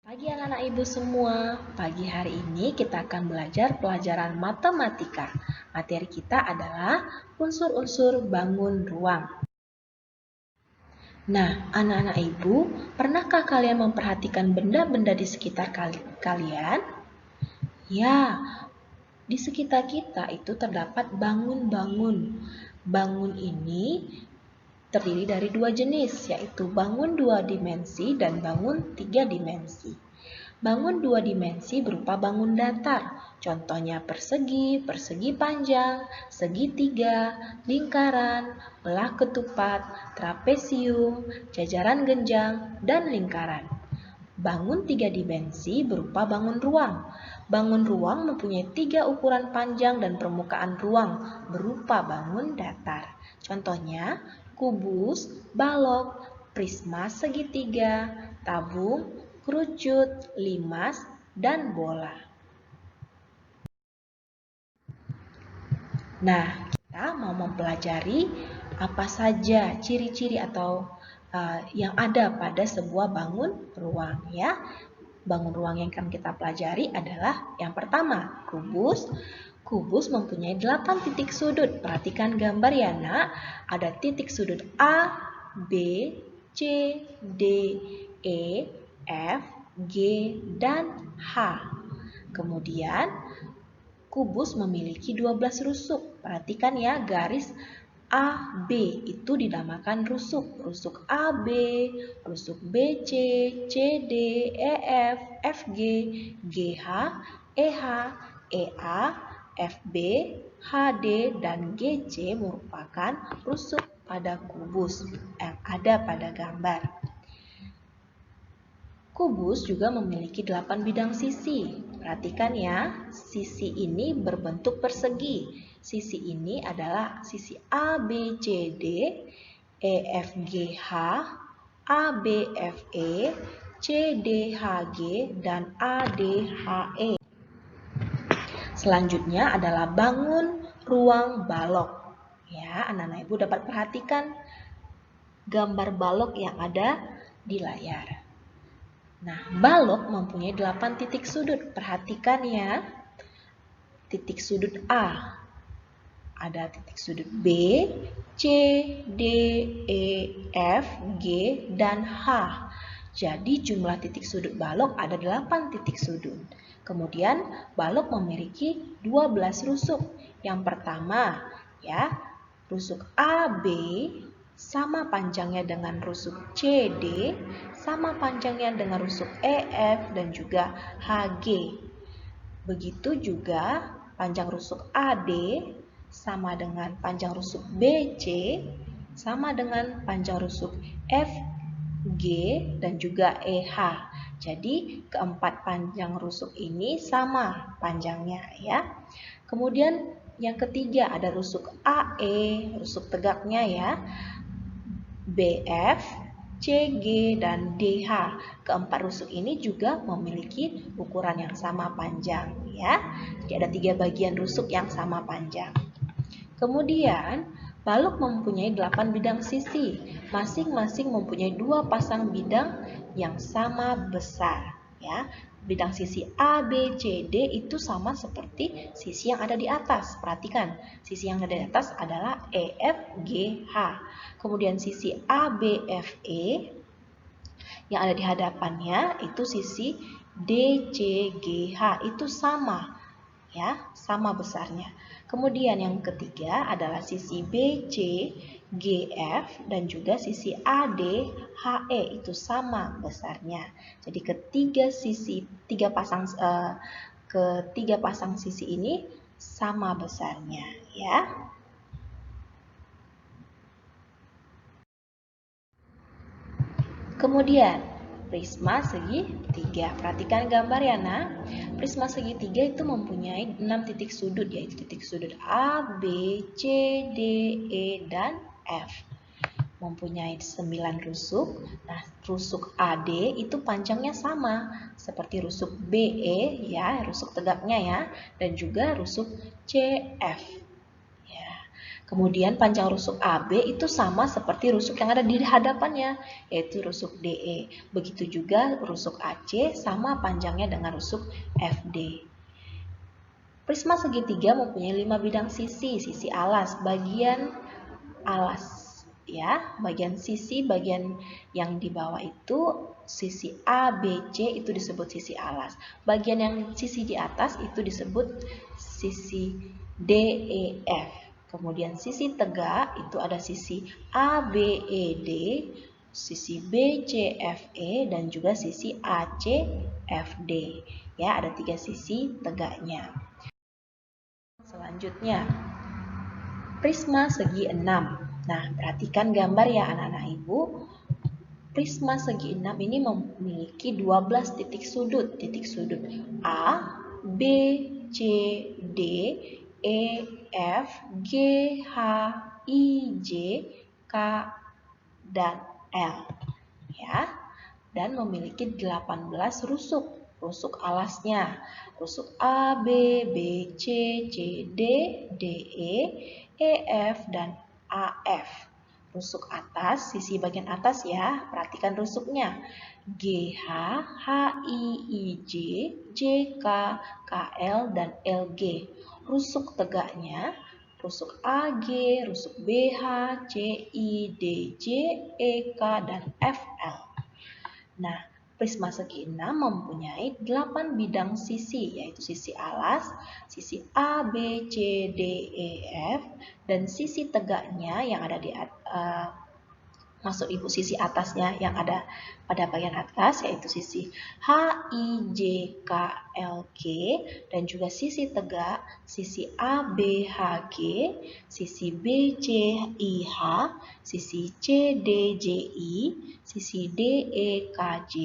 Pagi anak-anak ibu semua, pagi hari ini kita akan belajar pelajaran matematika. Materi kita adalah unsur-unsur bangun ruang. Nah, anak-anak ibu, pernahkah kalian memperhatikan benda-benda di sekitar kalian? Ya, di sekitar kita itu terdapat bangun-bangun. Bangun ini terdiri dari dua jenis, yaitu bangun dua dimensi dan bangun tiga dimensi. Bangun dua dimensi berupa bangun datar, contohnya persegi, persegi panjang, segitiga, lingkaran, belah ketupat, trapesium, jajaran genjang, dan lingkaran. Bangun tiga dimensi berupa bangun ruang. Bangun ruang mempunyai tiga ukuran panjang dan permukaan ruang berupa bangun datar. Contohnya, kubus, balok, prisma segitiga, tabung, kerucut, limas, dan bola. Nah, kita mau mempelajari apa saja ciri-ciri atau yang ada pada sebuah bangun ruang ya. Bangun ruang yang akan kita pelajari adalah yang pertama, kubus. Kubus mempunyai 8 titik sudut. Perhatikan gambar ya nak. Ada titik sudut A, B, C, D, E, F, G, dan H. Kemudian kubus memiliki 12 rusuk. Perhatikan ya, garis AB itu dinamakan rusuk. Rusuk AB, rusuk BC, CD, EF, FG, GH, EH, EA, FB, HD, dan GC merupakan rusuk pada kubus yang ada pada gambar. Kubus juga memiliki 8 bidang sisi. Perhatikan ya, sisi ini berbentuk persegi. Sisi ini adalah sisi A, B, C, D, E, F, G, H, A, B, F, E, C, D, H, G, dan A, D, H, E. Selanjutnya adalah bangun ruang balok. Ya, anak-anak ibu dapat perhatikan gambar balok yang ada di layar. Nah, balok mempunyai 8 titik sudut. Perhatikan ya. Titik sudut A. Ada titik sudut B, C, D, E, F, G, dan H. Jadi jumlah titik sudut balok ada 8 titik sudut. Kemudian balok memiliki 12 rusuk. Yang pertama ya, rusuk AB sama panjangnya dengan rusuk CD, sama panjangnya dengan rusuk EF dan juga HG. Begitu juga panjang rusuk AD sama dengan panjang rusuk BC, sama dengan panjang rusuk FG dan juga EH. Jadi keempat panjang rusuk ini sama panjangnya ya. Kemudian yang ketiga ada rusuk AE, rusuk tegaknya ya. BF, CG, dan DH. Keempat rusuk ini juga memiliki ukuran yang sama panjang ya. Jadi ada 3 bagian rusuk yang sama panjang. Kemudian balok mempunyai 8 bidang sisi. Masing-masing mempunyai 2 pasang bidang yang sama besar ya. Bidang sisi A, B, C, D itu sama seperti sisi yang ada di atas. Perhatikan, sisi yang ada di atas adalah E, F, G, H. Kemudian sisi A, B, F, E yang ada di hadapannya itu sisi D, C, G, H itu sama ya, sama besarnya. Kemudian yang ketiga adalah sisi B, C, G, F dan juga sisi A, D, H, E itu sama besarnya. Jadi ketiga pasang sisi ini sama besarnya ya. Kemudian prisma segitiga. Perhatikan gambar ya nak. Prisma segitiga itu mempunyai 6 titik sudut, yaitu titik sudut A, B, C, D, E, dan F. Mempunyai 9 rusuk. Nah, rusuk AD itu panjangnya sama seperti rusuk BE ya, rusuk tegaknya ya, dan juga rusuk CF. Ya. Kemudian panjang rusuk AB itu sama seperti rusuk yang ada di hadapannya, yaitu rusuk DE. Begitu juga rusuk AC sama panjangnya dengan rusuk FD. Prisma segitiga mempunyai 5 bidang sisi, sisi alas, bagian alas. Ya, bagian yang di bawah itu sisi A, B, C itu disebut sisi alas. Bagian yang sisi di atas itu disebut sisi D, E, F. Kemudian sisi tegak itu ada sisi A, B, E, D, sisi B, C, F, E, dan juga sisi A, C, F, D. Ya, ada 3 sisi tegaknya. Selanjutnya, prisma segi 6. Nah, perhatikan gambar ya anak-anak ibu. Prisma segi 6 ini memiliki 12 titik sudut. Titik sudut A, B, C, D, E, F, G, H, I, J, K, dan L. Ya, dan memiliki 18 rusuk. Rusuk alasnya, rusuk A, B, B, C, C, D, D, E, F, dan AF. Rusuk atas, sisi bagian atas ya, perhatikan rusuknya. G, H, H, I, J, J, K, K, L, dan LG. Rusuk tegaknya, rusuk AG, rusuk BH, CI, DJ, EK, dan FL. Nah, prisma segi 6 mempunyai 8 bidang sisi, yaitu sisi alas, sisi A, B, C, D, E, F, dan sisi tegaknya yang ada di maksud ibu sisi atasnya yang ada pada bagian atas, yaitu sisi H, I, J, K, L, G, dan juga sisi tegak sisi A, B, H, G, sisi B, C, I, H, sisi C, D, J, I, sisi D, E, K, J,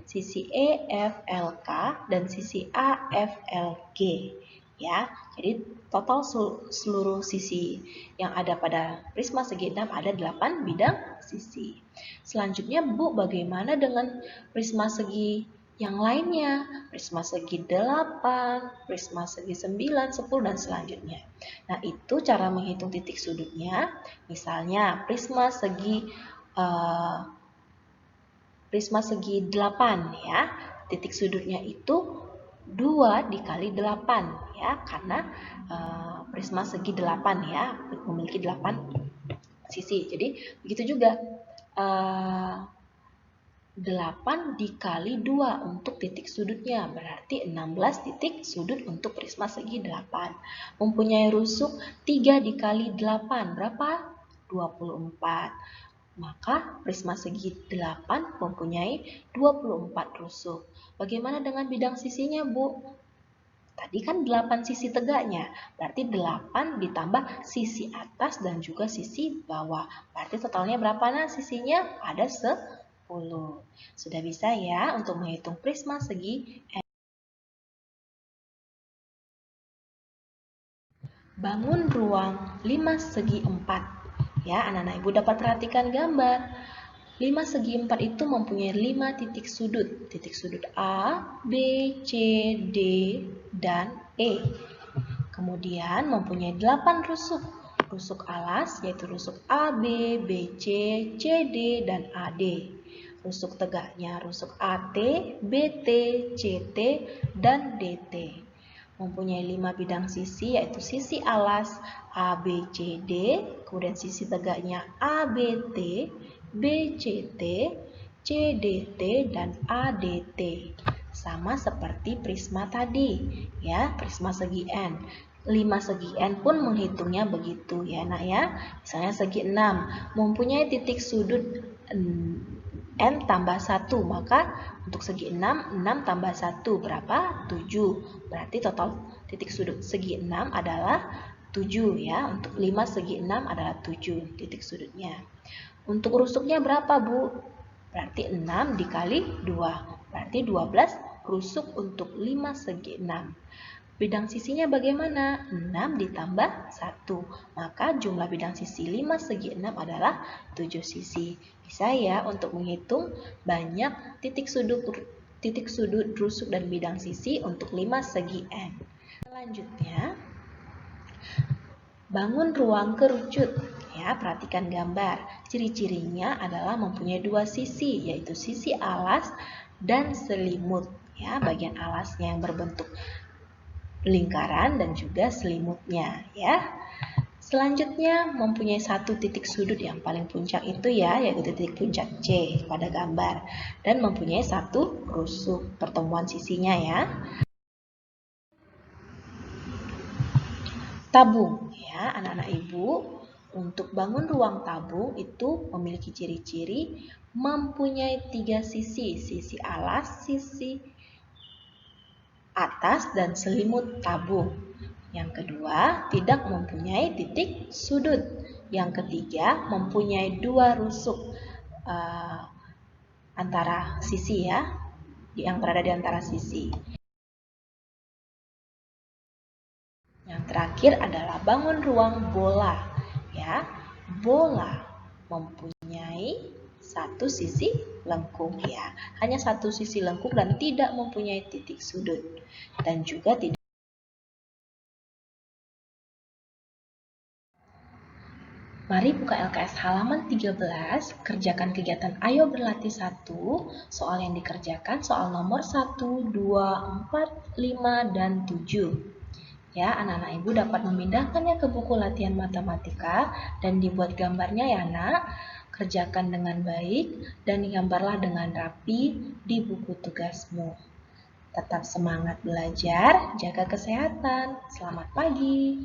sisi E, F, L, K, dan sisi A, F, L, G. Ya, jadi total seluruh sisi yang ada pada prisma segi 6 ada 8 bidang sisi. Selanjutnya Bu, bagaimana dengan prisma segi yang lainnya? Prisma segi 8, prisma segi 9, 10, dan selanjutnya. Nah, itu cara menghitung titik sudutnya. Misalnya prisma segi 8 ya. Titik sudutnya itu 2 dikali 8 ya, karena prisma segi 8 ya, memiliki 8 sisi. Jadi begitu juga 8 dikali 2 untuk titik sudutnya, berarti 16 titik sudut untuk prisma segi 8. Mempunyai rusuk 3 dikali 8, berapa? 24. Maka prisma segi 8 mempunyai 24 rusuk. Bagaimana dengan bidang sisinya, Bu? Tadi kan 8 sisi tegaknya, berarti 8 ditambah sisi atas dan juga sisi bawah. Berarti totalnya berapa nah sisinya? Ada 10. Sudah bisa ya untuk menghitung prisma segi N. Bangun ruang 5 segi 4. Ya, anak-anak ibu dapat perhatikan gambar. 5 segi 4 itu mempunyai 5 titik sudut. Titik sudut A, B, C, D, dan E. Kemudian mempunyai 8 rusuk. Rusuk alas yaitu rusuk A, B, B, C, C, D, dan AD. Rusuk tegaknya rusuk AT, BT, CT, dan DT. Mempunyai 5 bidang sisi yaitu sisi alas A, B, C, D, kemudian sisi tegaknya A, B, T, B, C, T, C, D, T, dan A, D, T. Sama seperti prisma tadi, ya, prisma segi N. 5 segi N pun menghitungnya begitu ya nak ya. Misalnya segi 6 mempunyai titik sudut N tambah 1, maka untuk segi 6, 6 tambah 1 berapa? 7. Berarti total titik sudut segi 6 adalah 7 ya. Untuk 5 segi 6 adalah 7 titik sudutnya. Untuk rusuknya berapa, Bu? Berarti 6 dikali 2. Berarti 12 rusuk untuk 5 segi 6. Bidang sisinya bagaimana? 6 ditambah 1. Maka jumlah bidang sisi 5 segi 6 adalah 7 sisi. Bisa ya untuk menghitung banyak titik sudut, rusuk, dan bidang sisi untuk 5 segi N. Selanjutnya, Bangun ruang kerucut. Ya, perhatikan gambar. Ciri-cirinya adalah mempunyai dua sisi, yaitu sisi alas dan selimut. Ya, bagian alasnya yang berbentuk lingkaran dan juga selimutnya. Ya. Selanjutnya mempunyai satu titik sudut yang paling puncak itu ya, yaitu titik puncak C pada gambar. Dan mempunyai satu rusuk pertemuan sisinya ya. Tabung ya, anak-anak ibu. Untuk bangun ruang tabung itu memiliki ciri-ciri mempunyai tiga sisi. Sisi alas, sisi atas, dan selimut tabung. Yang kedua, tidak mempunyai titik sudut. Yang ketiga, mempunyai dua rusuk antara sisi ya, yang berada di antara sisi. Yang terakhir adalah bangun ruang bola. Ya, bola mempunyai satu sisi lengkung ya, hanya satu sisi lengkung dan tidak mempunyai titik sudut dan juga tidak. Mari buka LKS halaman 13, kerjakan kegiatan Ayo Berlatih 1, soal yang dikerjakan soal nomor 1, 2, 4, 5, dan 7. Ya, anak-anak ibu dapat memindahkannya ke buku latihan matematika dan dibuat gambarnya ya nak. Kerjakan dengan baik dan digambarlah dengan rapi di buku tugasmu. Tetap semangat belajar, jaga kesehatan. Selamat pagi.